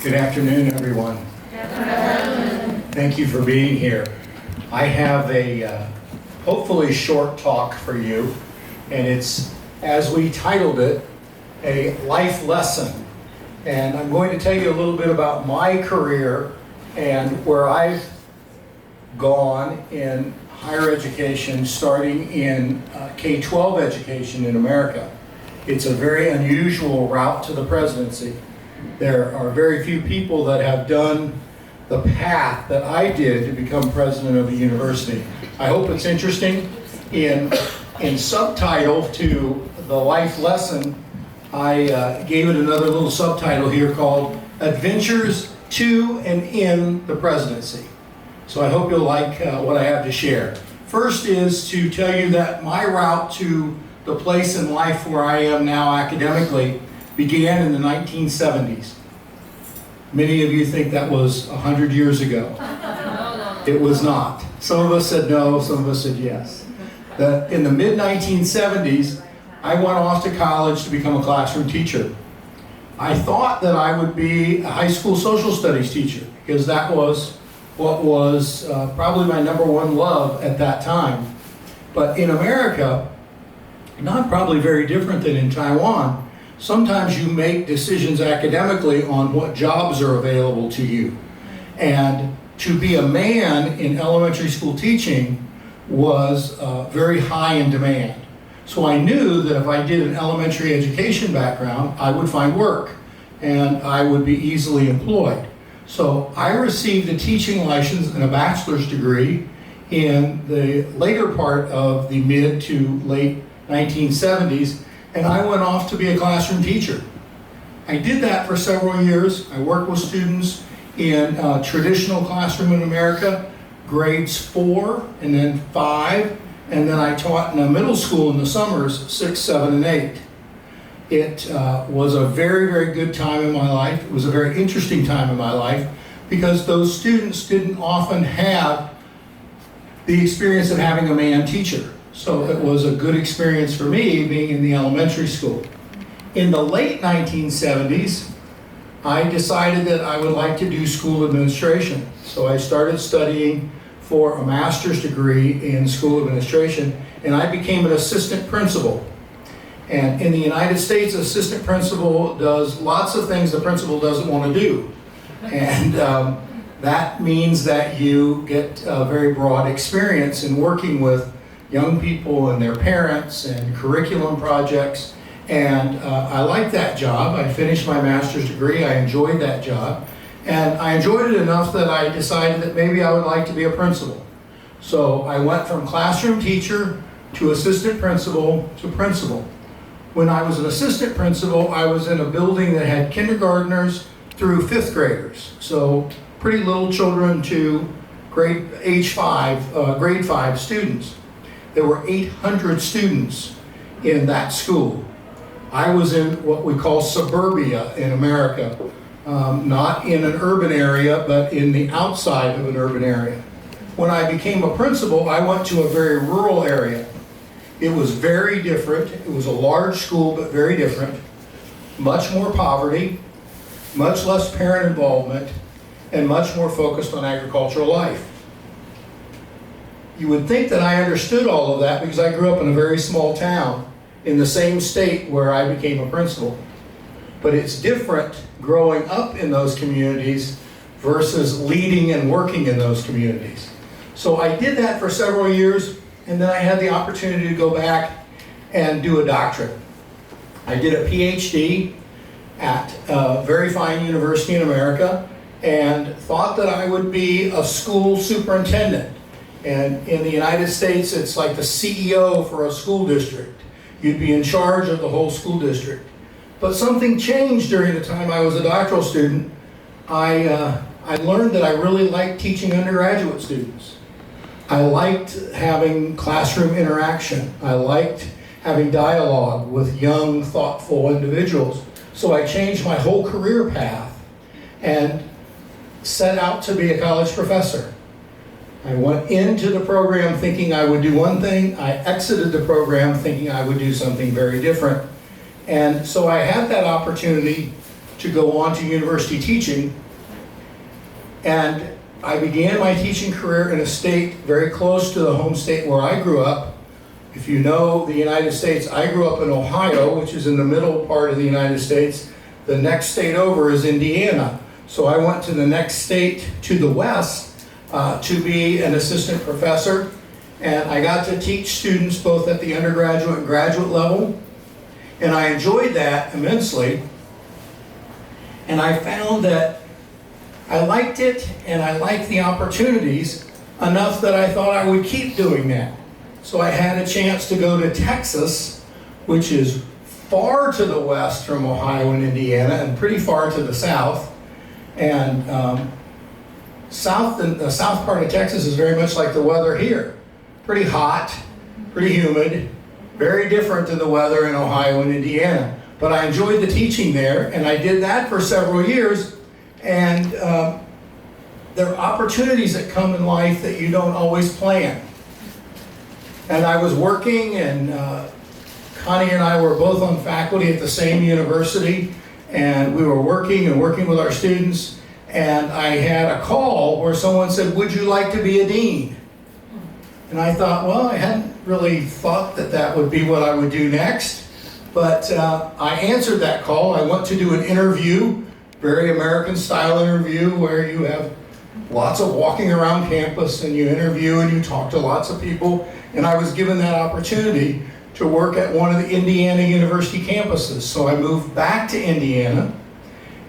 Good afternoon, everyone. Thank you for being here. I have a hopefully short talk for you, and it's, as we titled it, a life lesson. And I'm going to tell you a little bit about my career and where I've gone in higher education, starting in K-12 education in America. It's a very unusual route to the presidency. There are very few people that have done the path that I did to become president of a university. I hope it's interesting. In subtitle to the life lesson, I gave it another little subtitle here called Adventures to and in the Presidency. So I hope you'll like what I have to share. First is to tell you that my route to the place in life where I am now academically began in the 1970s. Many of you think that was 100 years ago. It was not. Some of us said no, some of us said yes. In the mid-1970s, I went off to college to become a classroom teacher. I thought that I would be a high school social studies teacher because that was what was probably my number one love at that time. But in America, not probably very different than in Taiwan, sometimes you make decisions academically on what jobs are available to you. And to be a man in elementary school teaching was very high in demand. So I knew that if I did an elementary education background, I would find work and I would be easily employed. So I received a teaching license and a bachelor's degree in the later part of the mid to late 1970s, and I went off to be a classroom teacher. I did that for several years. I worked with students in traditional classroom in America, grades 4 and then 5, and then I taught in a middle school in the summers, 6, 7, and 8. It was a very, very good time in my life. It was a very interesting time in my life because those students didn't often have the experience of having a man teacher. So it was a good experience for me being in the elementary school. In the late 1970s, I decided that I would like to do school administration. So I started studying for a master's degree in school administration, and I became an assistant principal. And in the United States, assistant principal does lots of things the principal doesn't want to do. And that means that you get a very broad experience in working with young people and their parents and curriculum projects. And I liked that job. I finished my master's degree. I enjoyed that job. And I enjoyed it enough that I decided that maybe I would like to be a principal. So I went from classroom teacher to assistant principal to principal. When I was an assistant principal, I was in a building that had kindergartners through 5th graders. So pretty little children to grade 5 students. There were 800 students in that school. I was in what we call suburbia in America, not in an urban area, but in the outside of an urban area. When I became a principal, I went to a very rural area. It was very different. It was a large school, but very different. Much more poverty, much less parent involvement, and much more focused on agricultural life. You would think that I understood all of that because I grew up in a very small town in the same state where I became a principal. But it's different growing up in those communities versus leading and working in those communities. So I did that for several years, and then I had the opportunity to go back and do a doctorate. I did a PhD at a very fine university in America and thought that I would be a school superintendent. And in the United States, it's like the CEO for a school district. You'd be in charge of the whole school district. But something changed during the time I was a doctoral student. I learned that I really liked teaching undergraduate students. I liked having classroom interaction. I liked having dialogue with young, thoughtful individuals. So I changed my whole career path and set out to be a college professor. I went into the program thinking I would do one thing. I exited the program thinking I would do something very different. And so I had that opportunity to go on to university teaching. And I began my teaching career in a state very close to the home state where I grew up. If you know the United States, I grew up in Ohio, which is in the middle part of the United States. The next state over is Indiana. So I went to the next state to the west to be an assistant professor. And I got to teach students both at the undergraduate and graduate level. And I enjoyed that immensely. And I found that I liked it, and I liked the opportunities enough that I thought I would keep doing that. So I had a chance to go to Texas, which is far to the west from Ohio and Indiana, and pretty far to the south. And the south part of Texas is very much like the weather here. Pretty hot, pretty humid, very different than the weather in Ohio and Indiana. But I enjoyed the teaching there, and I did that for several years. And there are opportunities that come in life that you don't always plan. And I was working, and Connie and I were both on faculty at the same university, and we were working with our students, and I had a call where someone said, "Would you like to be a dean?" And I thought, well, I hadn't really thought that that would be what I would do next, but I answered that call. I went to do an interview, very American style interview, where you have lots of walking around campus and you interview and you talk to lots of people. And I was given that opportunity to work at one of the Indiana University campuses. So I moved back to Indiana.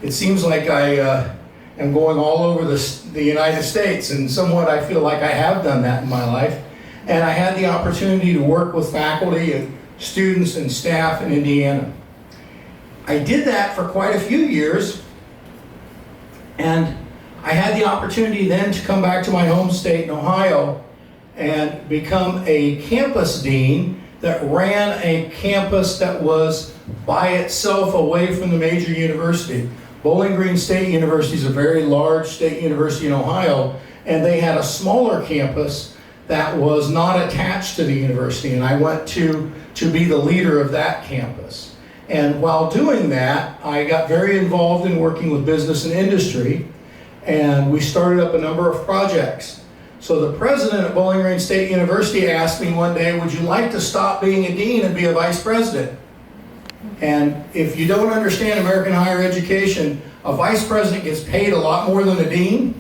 It seems like I am going all over the United States, and somewhat I feel like I have done that in my life. And I had the opportunity to work with faculty and students and staff in Indiana. I did that for quite a few years, and I had the opportunity then to come back to my home state in Ohio and become a campus dean that ran a campus that was by itself away from the major university. Bowling Green State University is a very large state university in Ohio, and they had a smaller campus that was not attached to the university, and I went to be the leader of that campus. And while doing that, I got very involved in working with business and industry, and we started up a number of projects. So the president at Bowling Green State University asked me one day, "Would you like to stop being a dean and be a vice president?" And if you don't understand American higher education, a vice president gets paid a lot more than a dean.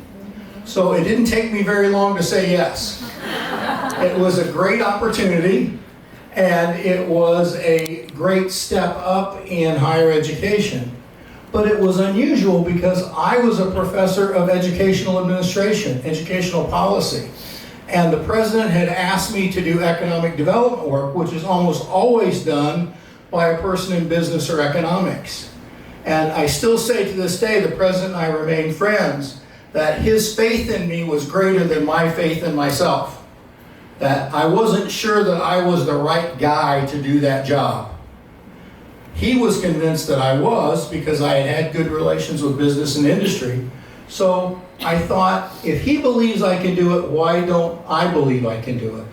So it didn't take me very long to say yes. It was a great opportunity, and it was a great step up in higher education. But it was unusual because I was a professor of educational administration, educational policy. And the president had asked me to do economic development work, which is almost always done by a person in business or economics. And I still say to this day, the president and I remain friends, that his faith in me was greater than my faith in myself. That I wasn't sure that I was the right guy to do that job. He was convinced that I was, because I had had good relations with business and industry. So I thought, if he believes I can do it, why don't I believe I can do it?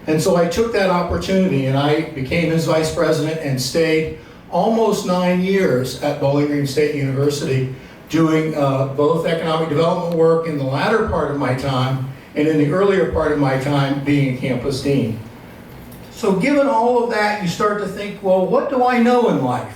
And so I took that opportunity, and I became his vice president and stayed almost 9 years at Bowling Green State University, doing both economic development work in the latter part of my time, and in the earlier part of my time being a campus dean. So given all of that, you start to think, well, what do I know in life?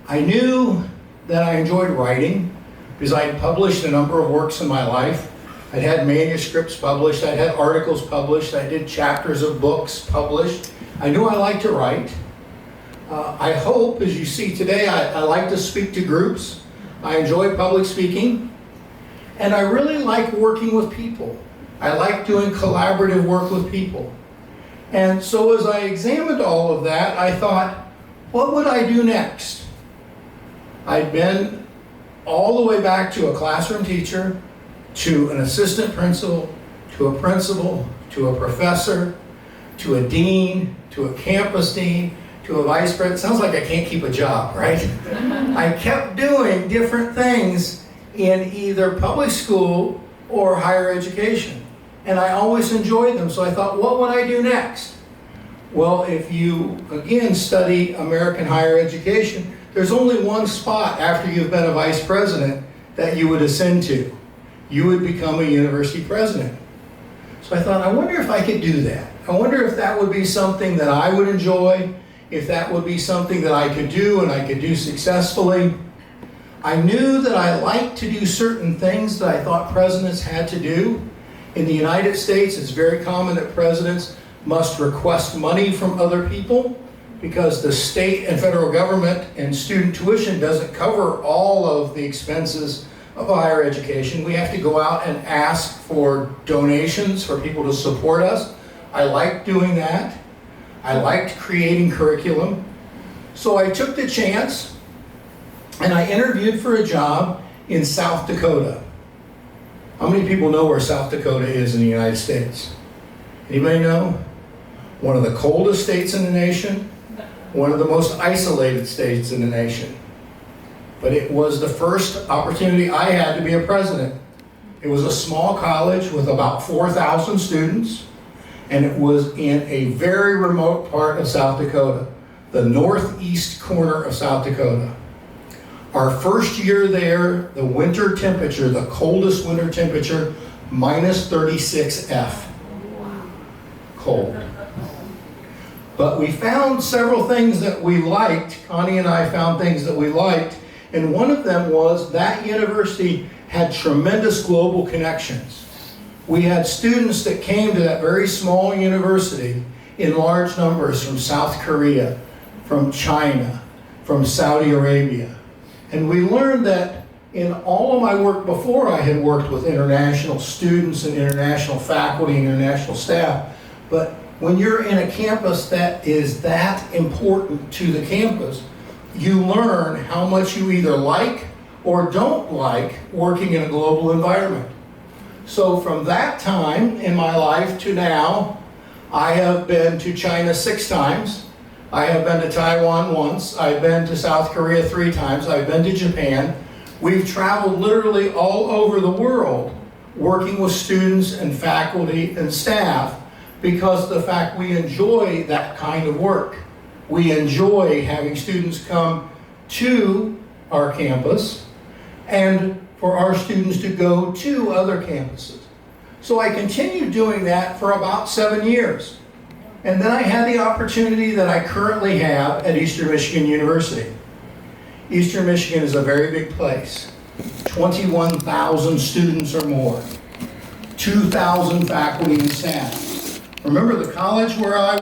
I knew that I enjoyed writing, because I had published a number of works in my life. I'd had manuscripts published, I'd had articles published, I did chapters of books published. I knew I liked to write. I hope, as you see today, I like to speak to groups. I enjoy public speaking. And I really like working with people. I like doing collaborative work with people. And so as I examined all of that, I thought, what would I do next? I'd been all the way back to a classroom teacher, to an assistant principal, to a professor, to a dean, to a campus dean, to a vice president. Sounds like I can't keep a job, right? I kept doing different things in either public school or higher education. And I always enjoyed them, so I thought, what would I do next? Well, if you, again, study American higher education, there's only one spot after you've been a vice president that you would ascend to. You would become a university president. So I thought, I wonder if I could do that. I wonder if that would be something that I would enjoy, if that would be something that I could do and I could do successfully. I knew that I liked to do certain things that I thought presidents had to do. In the United States, it's very common that presidents must request money from other people because the state and federal government and student tuition doesn't cover all of the expenses of higher education. We have to go out and ask for donations for people to support us. I liked doing that. I liked creating curriculum. So I took the chance and I interviewed for a job in South Dakota. How many people know where South Dakota is in the United States? Anybody know? One of the coldest states in the nation, one of the most isolated states in the nation. But it was the first opportunity I had to be a president. It was a small college with about 4,000 students, and it was in a very remote part of South Dakota, the northeast corner of South Dakota. Our first year there, the winter temperature, the coldest winter temperature, minus 36 F. Cold. But we found several things that we liked. Connie and I found things that we liked. And one of them was that university had tremendous global connections. We had students that came to that very small university in large numbers from South Korea, from China, from Saudi Arabia. And we learned that in all of my work before, I had worked with international students and international faculty and international staff. But when you're in a campus that is that important to the campus, you learn how much you either like or don't like working in a global environment. So from that time in my life to now, I have been to China 6 times. I have been to Taiwan once. I've been to South Korea 3 times. I've been to Japan. We've traveled literally all over the world working with students and faculty and staff because of the fact we enjoy that kind of work. We enjoy having students come to our campus and for our students to go to other campuses. So I continued doing that for about 7 years. And then I had the opportunity that I currently have at Eastern Michigan University. Eastern Michigan is a very big place. 21,000 students or more. 2,000 faculty and staff. Remember the college where I